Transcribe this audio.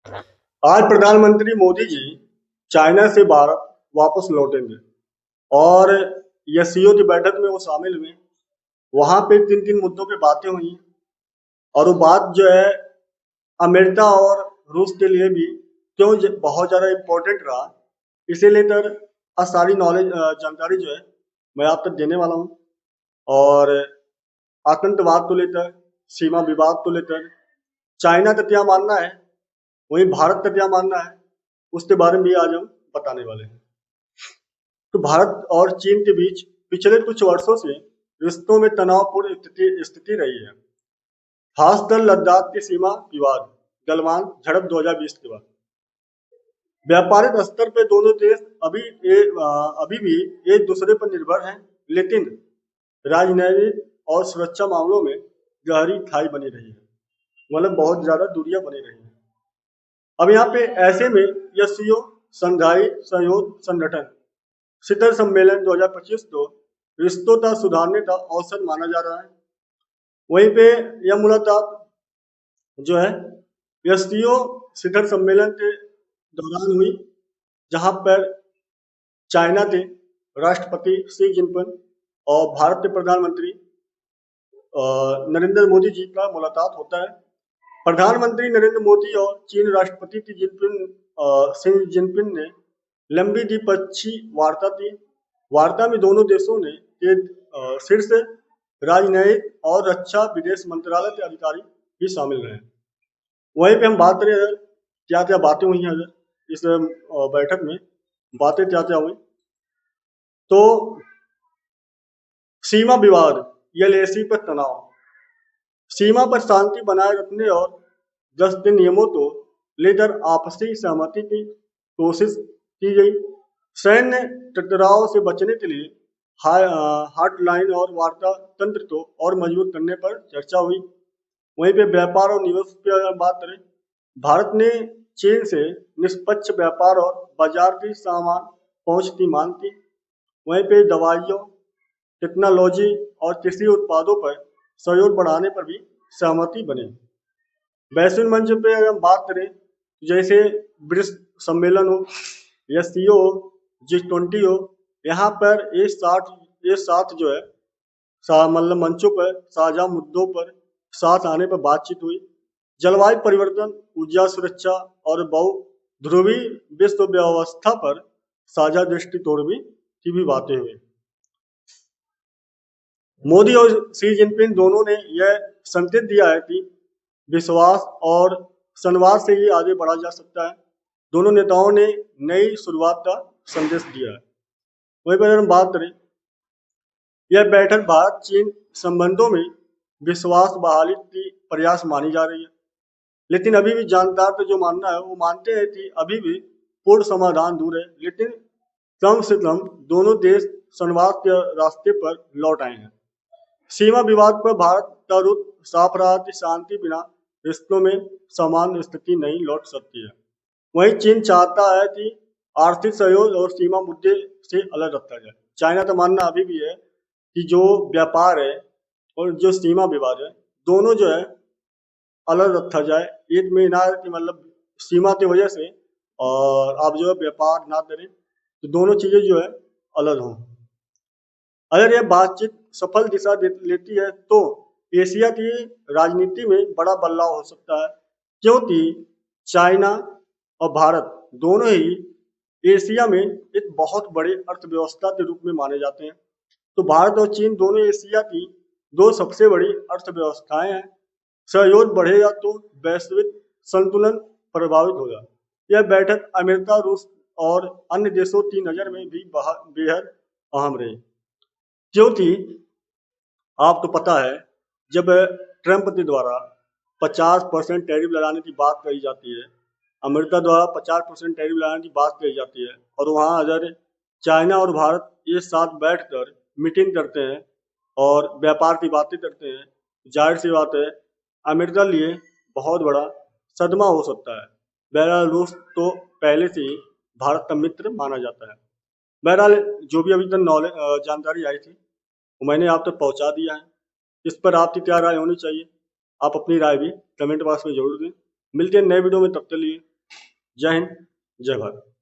आज प्रधानमंत्री मोदी जी चाइना से भारत वापस लौटेंगे और एससीओ की बैठक में वो शामिल हुए। वहां पे तीन तीन मुद्दों पे बातें हुई और वो बात जो है अमेरिका और रूस के लिए भी क्यों बहुत ज़्यादा इम्पोर्टेंट रहा, इसे लेकर आज सारी नॉलेज जानकारी जो है मैं आप तक देने वाला हूँ। और आतंकवाद को लेकर, सीमा विवाद को लेकर चाइना का क्या मानना है, वहीं भारत का क्या मानना है, उसके बारे में भी आज हम बताने वाले हैं। तो भारत और चीन के बीच पिछले कुछ वर्षों से रिश्तों में तनावपूर्ण स्थिति रही है, खासकर लद्दाख की सीमा विवाद, गलवान झड़प 2020 के बाद। व्यापारिक स्तर पे दोनों देश अभी भी एक दूसरे पर निर्भर हैं, लेकिन राजनैतिक और सुरक्षा मामलों में गहरी खाई बनी रही है, मतलब बहुत ज्यादा दूरियां बनी रही है। अब यहाँ पे ऐसे में एससीओ संघाई सहयोग संगठन शिखर सम्मेलन 2025 को रिश्तों का सुधारने का अवसर माना जा रहा है। वहीं पे यह मुलाकात जो है एससीओ शिखर सम्मेलन के दौरान हुई, जहां पर चाइना के राष्ट्रपति शी जिनपिंग और भारत के प्रधानमंत्री नरेंद्र मोदी जी का मुलाकात होता है। प्रधानमंत्री नरेंद्र मोदी और चीन राष्ट्रपति शी जिनपिंग ने लंबी द्विपक्षीय वार्ता की। वार्ता में दोनों देशों ने शीर्ष राजनयिक और रक्षा विदेश मंत्रालय के अधिकारी भी शामिल रहे। वहीं पे हम बात करें अगर क्या क्या बातें हुई हैं, अगर इस बैठक में बातें क्या क्या हुई, तो सीमा विवाद, एलएसी पर तनाव, सीमा पर शांति बनाए रखने और 10 दिन नियमों को लेकर आपसी सहमति की कोशिश की गई। सैन्य टकराव से बचने के लिए हॉटलाइन और वार्ता तंत्र को और मजबूत करने पर चर्चा हुई। वहीं पे व्यापार और निवेश की अगर बात करें, भारत ने चीन से निष्पक्ष व्यापार और बाजार की सामान पहुंच की मांग की। वहीं पे दवाइयों, टेक्नोलॉजी और कृषि उत्पादों पर सहयोग बढ़ाने पर भी सहमति बनी। वैश्विक मंच पे अगर हम बात करें, जैसे ब्रिक्स सम्मेलन हो, एससीओ हो, G20 हो, यहाँ पर ये साथ जो है मतलब मंचों पर साझा मुद्दों पर साथ आने पर बातचीत हुई। जलवायु परिवर्तन, ऊर्जा सुरक्षा और बहु ध्रुवी विश्व व्यवस्था पर साझा दृष्टिकोण की भी बातें हुई। मोदी और शी जिनपिंग दोनों ने यह संकेत दिया है कि विश्वास और संवाद से ही आगे बढ़ा जा सकता है। दोनों नेताओं ने नई शुरुआत का संदेश दिया है। वहीं पर अगर हम बात करें, यह बैठक भारत चीन संबंधों में विश्वास बहाली की प्रयास मानी जा रही है, लेकिन अभी भी जानकार का जो मानना है वो मानते हैं कि अभी भी पूर्ण समाधान दूर है, लेकिन कम से कम दोनों देश संवाद के रास्ते पर लौट आए हैं। सीमा विवाद पर भारत का रुख साफ रहा कि शांति बिना रिश्तों में समान स्थिति नहीं लौट सकती है। वहीं चीन चाहता है कि आर्थिक सहयोग और सीमा मुद्दे से अलग रखा जाए। चाइना का मानना अभी भी है कि जो व्यापार है और जो सीमा विवाद है, दोनों जो है अलग रखा जाए। एक मीनार की मतलब सीमा की वजह से और आप जो है व्यापार ना करें, तो दोनों चीजें जो है अलग हों। अगर यह बातचीत सफल दिशा लेती है तो एशिया की राजनीति में बड़ा बदलाव हो सकता है, क्योंकि चाइना और भारत दोनों ही एशिया में एक बहुत बड़े अर्थव्यवस्था के रूप में माने जाते हैं। तो भारत और चीन दोनों एशिया की दो सबसे बड़ी अर्थव्यवस्थाएं हैं। सहयोग बढ़ेगा तो वैश्विक संतुलन प्रभावित होगा। यह बैठक अमेरिका, रूस और अन्य देशों की नजर में भी बेहद अहम रही, क्योंकि आपको पता है जब ट्रंप के द्वारा 50% टैरिफ लगाने की बात कही जाती है, अमेरिका द्वारा 50% टैरिफ लगाने की बात कही जाती है, और वहाँ अगर चाइना और भारत एक साथ बैठकर मीटिंग करते हैं और व्यापार की बातें करते हैं, जाहिर सी बात है अमेरिका लिए बहुत बड़ा सदमा हो सकता है। बहरहाल रूस तो पहले से ही भारत का मित्र माना जाता है। बहरहाल जो भी अभी तक नॉलेज जानकारी आई थी वो मैंने आप तक पहुंचा दिया है। इस पर आपकी क्या राय होनी चाहिए, आप अपनी राय भी कमेंट बॉक्स में जरूर दें। मिलते हैं नए वीडियो में, तब तक के लिए जय हिंद, जय भारत।